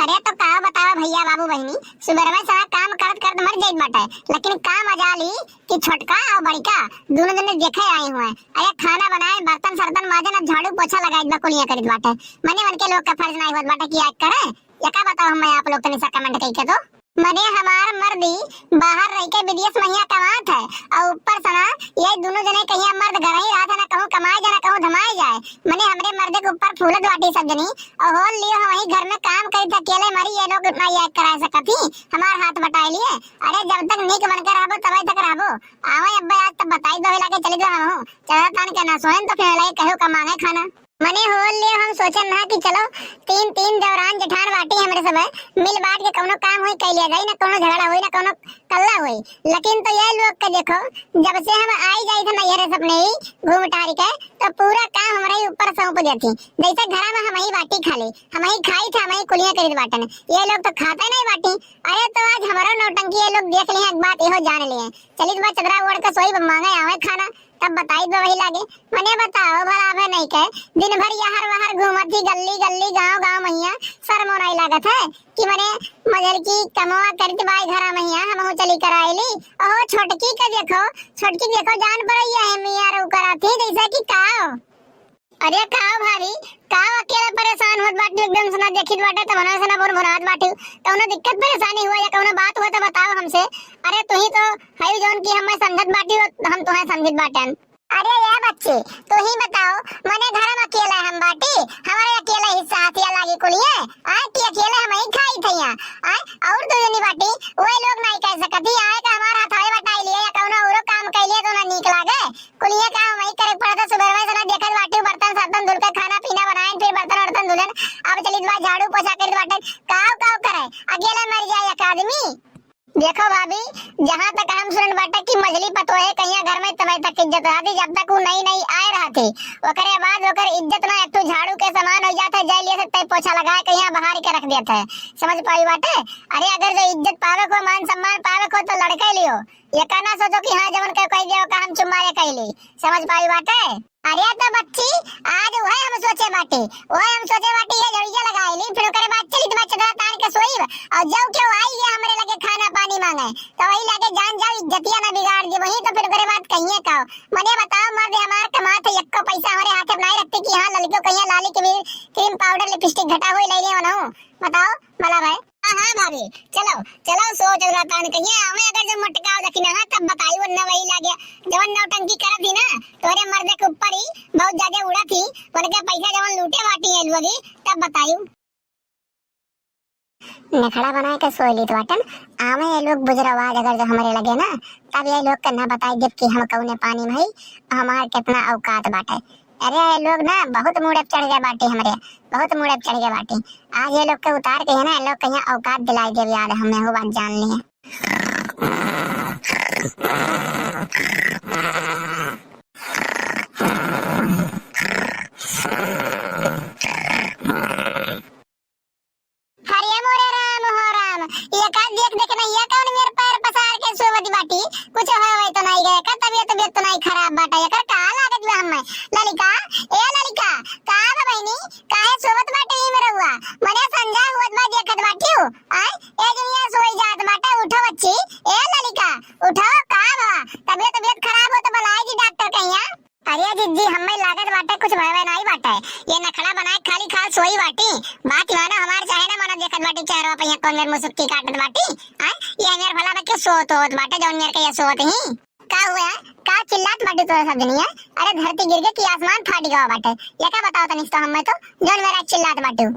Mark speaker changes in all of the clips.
Speaker 1: अरे तो का बतावा भैया बाबू बहनी, सुबह में सारा काम करत करत मर जाइत बाटे, लेकिन का मजा ली कि छोटका और बड़का दोनों जने देखे आए हुए। अरे खाना बनाए, बर्तन सर्तन माजे ना, झाड़ू पोछा लगाइत बा, कुलिया करित बाटे। मने मन के लोग का फर्ज नहीं होत बाटे कि आज करे। या का बताओ हम आप लोग तनी सा कमेंट कई के तो मने हमार मर्दी बाहर रह के विदेश महिया कमात है, और ऊपर सना ये दोनों जने कहिया मर्द घर ही रात ना कहूं कमाए जाए ना कहूं धमाए जाए। मने हमरे मर्दे के ऊपर फूलत बाटी सब जनी, और होल लियो हम वही घर में काम करी त अकेले मरी ये लोग ना याद करा सकती हमार हाथ बटाए लिए। अरे जब तक नीक बनकर रहबो तब तक रहबो। आवे अब्बा आज तब बताई दो लाके चली जाओ हम चला तान के ना सोहन तो फिर लाए कहो कमांगे खाना। मने होल लिए हम सोचन ना कि चलो तीन तीन जवरान जेठान बाटी हमरे सब मिल बांट के कोनो काम होई कई लिया जाई ना, कोनो झगड़ा होई ना कोनो कल्ला होई। लेकिन तो ये लोग के देखो, जब से हम आई जाई थे नैहरे सपने ही घूम टारी के, तो पूरा काम हमारे ही ऊपर सौंप देती। जैसे घर में हम ही बाटी खा ली, हम ही खाई थे, हम ही कुलियां करी बाटन, ये लोग तो खाते नहीं बाटी। अरे तो आज हमारा नौटंकी ये लोग देख लिए, एक बात इहो जान लिए, चलित बा चदरा ओढ़ के सोई मांगे आवे खाना, तब बताई दो वही लागे। मने बताओ भला है नहीं के दिन भर यहर वहर घूमत थी गली गली गांव गांव मैया, शर्म नहीं लागत है कि मने मजर की कमवा करत बाई घरा मैया हम चली कराईली। ओहो छोटकी के देखो जान पड़ैया है मिया रो कराती जैसा कि काओ। अरे काओ भारी काओ अकेला परेशान होत बाटी, एकदम सुना देखित बाटे त मना से ना बोल भरात बाटी। कौनो दिक्कत परेशानी हुआ या कौनो बात हुआ तो बताओ हमसे। अरे तू ही तो है जोन की हमें समझत बाटी, हम तुम्हें समझित बाटन। अरे ये बच्चे तू ही बताओ, मने घर में अकेला हम बाटी, हमारे अकेला हिस्सा हाथिया लागी कुलिए आए कि अकेले हम ही खाई थैया आए, और तू जनी बाटी ओए लोग नहीं कह सकती आए का हमारा हाथे बटाई लिए या कौनो औरो काम कइले तो ना नीक लागे। कुलिए का हम ही करे पड़ता, सुबह में सना देखत बाटी बर्तन सर्तन धुल के खाना पीना बनाए, फिर बर्तन वर्तन धुलन, अब चलित बा झाड़ू पोछा कर बाटे, काव करे अकेले मर जाए एक आदमी। देखो भाभी, जहाँ तक हम सुनन बाटे कि मछली पतोहे कहिया घर में तब तक इज्जत रहती, जब तक वो नई नई आए रहती ओकरे बाद ओकर इज्जत ना एक तो झाड़ू के समान हो जाता है, जाय लिए सकते पोछा लगाए कहिया बाहर के रख देता है, समझ पाई बाटे। अरे अगर जो इज्जत पावे को मान सम्मान पावे को तो लड़के लियो, ये कहना सोचो कि हाँ जवन के कह दियो का हम चुम्मा ले कहली, समझ पाई बाटे। अरे तो बच्ची आज वह हम सोचे बाटी ये जड़िया लगाईली, फिर ओकरे बाद चली तुम्हारे चदरा तान के सोई, और जब क्यों आई ये हमरे लगे खाना पानी मांगे तो वही लगे जान जाओ इज्जतिया ना बिगाड़ दे वही, तो फिर ओकरे बाद कहिए का मने बताओ मर्द हमार कमात है एको पैसा हमारे हाथ में नहीं रखते कि हाँ लड़कियों कहिया लाली के भी क्रीम पाउडर लिपस्टिक घटा हुई ले ले बनाऊं, बताओ मला भाई। हाँ भाभी चलो चलो सोच रहा था कहिए हमें अगर जो मटका दखिना है तब बताई वो ना वही लागे जवन नौटंकी करत थी ना तोरे मर्द के ऊपर ही बहुत ज्यादा उड़ा थी, उनके पैसा जवन लूटे बाटी है लोगी तब बताइयो। नखड़ा बना के सोई ली वाटन आवे ये लोग बुजरवाज अगर जो हमारे लगे ना तब ये लोग करना बताई जब कि हम कौने पानी में हमार कितना औकात बाटे। अरे ये लोग ना बहुत मुड़े चढ़ गए बाटी, हमारे बहुत मुड़े चढ़ गए बाटी। आज ये लोग के उतार के है ना लोग कहीं औकात दिलाई दे यार, हमें वो बात जान ली है। हरिया मोरे राम हो राम, ये का देख देख नहीं ये कौन मेरे पैर पसार के सोवती बाटी, कुछ होए तो नहीं गए का तबीयत तो नहीं खराब बाटा ये कर का लागत बे हमें। ललिका ए ललिका का बहनी काहे सोवत बाटे ही मेरा हुआ मने संजा हुत बा देखत बाटी हूं आय ए दुनिया सोई जात बाटे, उठो बच्ची ए ललिका उठो, का बा तबीयत खराब हो तो बुलाए जी डॉक्टर कहिया। अरे जिज्जी हमें लागत बाटे कुछ भय नहीं बाटे, ये नखड़ा बनाए खाली खा सोई बाटी, बात मानो हमार चाहे ना मानो देखत बाटी चेहरा पे कौन मेरे मुसुक्की काटत बाटी हां ये मेरे भला के सोत होत बाटे जौन मेरे के ये सोत ही का हुआ का चिल्लात बाटी तो सब दुनिया। अरे धरती गिर गई कि आसमान फाट गया बाटे, ये क्या बताओ तनिक तो हमें तो जौन मेरा चिल्लात बाटी।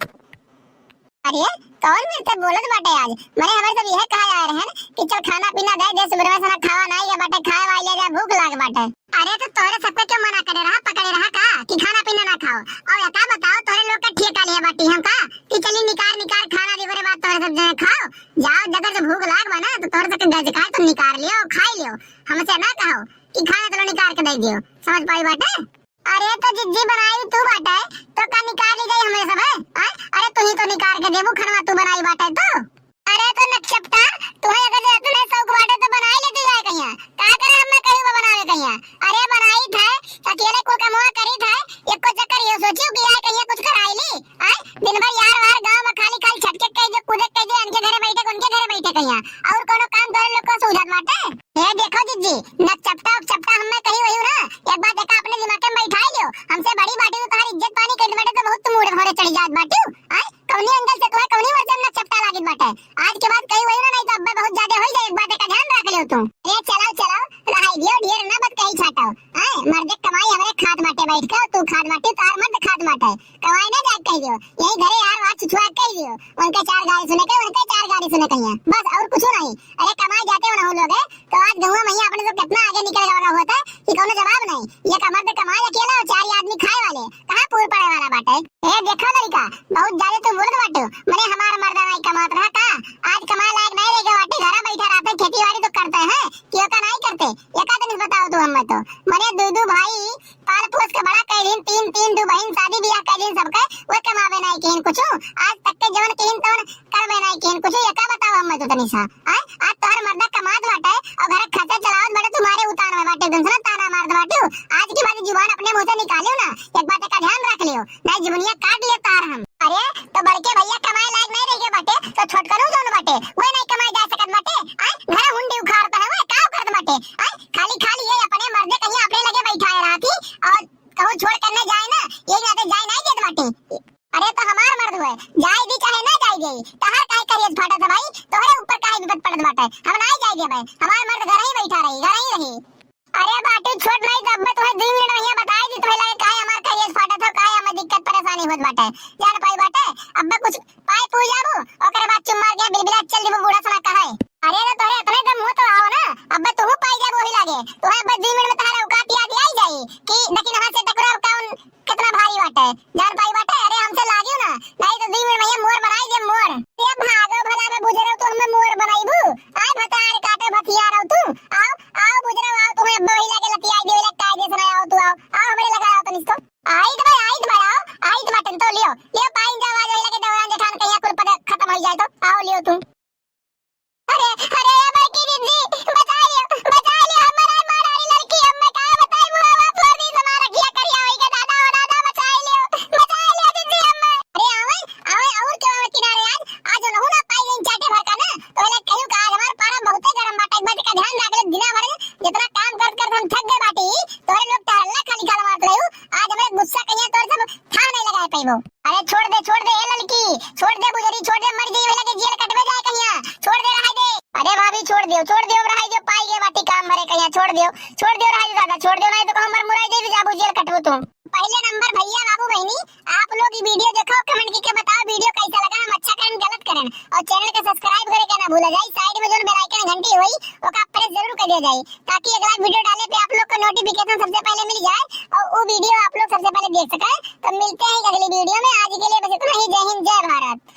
Speaker 1: अरे कौन मेरे से बोलत बाटे आज, मैंने हमारे सब यह कहा जा रहे हैं कि चल खाना पीना दे सुबह में सना खावा नहीं है बाटे, खाए वाले जा भूख लाग बाटे। अरे तो तोरे सबके क्यों मना करे रहा पकड़े रहा का कि खाना पीना ना खाओ, और ये का बताओ तोरे लोग का ठेका लिया बाटी हम का कि चली निकार खाना दी बरे बात तोरे सब जने खाओ जाओ, जगह से भूख लाग बना तो तोरे सबके गज खाए तो निकार लियो खाई लियो, हमसे ना कहो कि खाना तो निकार के दे दियो, समझ पाई बाटे। अरे तो जिज्जी बनाई तू बाटे तो का निकाल ली गई हमें सब है, अरे तू ही तो निकाल के देबू खनवा तू बनाई बाटे तो। अरे तो नक्षप्ता तू है अगर तूने शौक बाटे तो बनाई ले तू जाए कहिया का करे हमें कहीं बनावे कहिया। अरे बनाई था अकेले को कमवा करी था एको चक्कर ये सोचियो कि यार कहिया कुछ कराई ली आय दिन भर यार वार गांव में खाली छटके कई जो कहिया और कोनो काम तोरे लोग को सूझत बाटे। हे देखो जीजी न चपटा हमें कही वही ना एक बात देखा अपने दिमाग में बैठा लियो हमसे बड़ी बाटी तो तुम्हारी इज्जत पानी कर बाटे तो बहुत मुड़े भरे चढ़ी जात बाटी आय कौनी एंगल से तोहे कौनी वर्जन न चपटा लागित बाटे आज के बाद कही वही ना नहीं तो अब्बा बहुत ज्यादा हो जाए एक बात का ध्यान रख लियो तुम। ए चलाओ रहाई दियो ढेर ना बत कही छाटाओ आय मर्दे कमाई हमरे खाद बाटे बैठ के तू खाद बाटे तार मर्द खाद बाटे कमाई ना जाग कह दियो यही घरे यार बात छुछुआ कह दियो उनके चार गाड़ी सुने के उनके चार गाड़ी सुने कहिया बस और कुछ नहीं। अरे कमाई जाते हो ना हो लोग तो आज गहुआ मैया अपने तो कितना आगे निकल रहा होता कि कोनो जवाब नहीं ये कमर पे कमाई अकेला चार आदमी खाए वाले कहां पूर पड़े वाला बाटे। ए देखो लड़का बहुत ज्यादा तुम बोलत बाटो मने हमार मर्दा नहीं कमात रहा का आज कमाए लायक नहीं रह गए बाटे घर बैठा रहते खेती बाड़ी तो करते हैं क्यों का नहीं करते ये का दिन बताओ तू हमें तो मने दो भाई पाल पोस के बड़ा कह दिन तीन दो बहन शादी ब्याह कह दिन सबके वो कमावे नहीं केन कुछ आज तक के जवन केन तवन करवे नहीं केन कुछ ये का बताओ हमें तो तनी सा आज तोहर मर्दा कमात बाटे और घर खर्चा चलावत बड़े तुम्हारे उतार में बाटे दूसरा ताना मार बाटे आज की बात जुबान अपने मुंह से निकालियो ना एक बात का ध्यान रख लियो नहीं जुबनिया काट लियो तार हम। अरे तो बड़के भैया कमाए लायक नहीं रह गए बाटे तो छोटकरू जोन बाटे वो नहीं कमाए जा सकत बाटे घर हुंडी उखाड़ता है वो का उखाड़ बाटे खाली ये अपने मर्दे कहीं अपने लगे बैठाए रहती और कहूं छोड़ करने जाए ना ये जाते जाए नहीं देत बाटे। अरे तो हमार मर्द हुए जाए भी चाहे ना जाए गई तहर काहे करियत फाटा था भाई तोहरे ऊपर काहे विपत पड़त बाटे हम नहीं जाए दे भाई हमार मर्द घर ही बैठा रही। अरे बाटे छोड़ नहीं जब मैं तुम्हें 2 मिनट में बताई दी तुम्हें लगे काहे हमार करियत फाटा था काहे हमें दिक्कत परेशानी होत बाटे जान पाई बाटे अब्बा कुछ पाए पूछ जाबू ओकरे बाद चुम मार के बिलबिला चल दिबू बूढ़ा सना कहे। अरे तो तोरे इतने दम मुंह तो आओ ना अब्बा तू पाई जाबू वही लागे तुम्हें अब्बा 2 मिनट में तारा औकात याद आई जाई कि लेकिन हां से टकरा कौन कितना भारी बाटे जान पाई बाटे। अरे हमसे लागियो ना नहीं तो 2 मिनट में ये मोर बनाई दे मोर ये भागो भला में बुझरो तो हमें मोर बनाईबू आय भतार काटे भतिया रहो तू आओ बुझरो आओ तुम्हें अब्बा वही लागे लतिया दे लग कायदे से आओ तू आओ हमरे लगा आओ तनिस तो आई तो बटन तो लियो पाइन जावा जाई लगे दौरान जेठान कहिया कुल पद खत्म हो जाए तो आओ लियो तू। अरे ये बड़की दीदी बचा लियो हमारा मारारी लड़की हमें का बताई बुआ फोड़ दी समार रखिया करिया होई के दादा और दादा बचा लियो दीदी हमें। अरे आवे और क्या किनारे आज लहू ना पाई गई चाटे भर का ना तो ले कहियो का आज हमार पारा बहुते गरम बाटे एक बात का ध्यान रख ले दिना भर जितना काम कर हम थक गए बाटी तोरे लोग टहलना खाली गाल मारत रहू आज हमें गुस्सा कहिया तोर सब था नहीं लगाए पाइबो। अरे छोड़ दे ए लड़की छोड़ दे बुजरी छोड़ दे मर गई लगे जेल कटवे जाए कहिया छोड़ दे रहा दे। अरे भाभी छोड़ दियो रहा जो पाई के बाटी काम भरे कहिया छोड़ दियो रहा दादा छोड़ दियो नहीं तो हमर मुराई दे जाबू जेल कटबो तुम। पहले नंबर भैया बाबू बहनी आप लोग ये वीडियो देखो कमेंट करके बताओ वीडियो कैसा लगा हम अच्छा करें गलत करें और चैनल को सब्सक्राइब करे के ना भूला जाए साइड में जो बेल आइकन घंटी हुई ओका प्रेस जरूर कर दिया जाए ताकि अगला वीडियो डालने पे आप लोग को नोटिफिकेशन सबसे पहले मिल जाए और वो वीडियो आप लोग सबसे पहले देख सकें। तो मिलते हैं अगली वीडियो में आज के लिए बस इतना ही। जय हिंद जय भारत।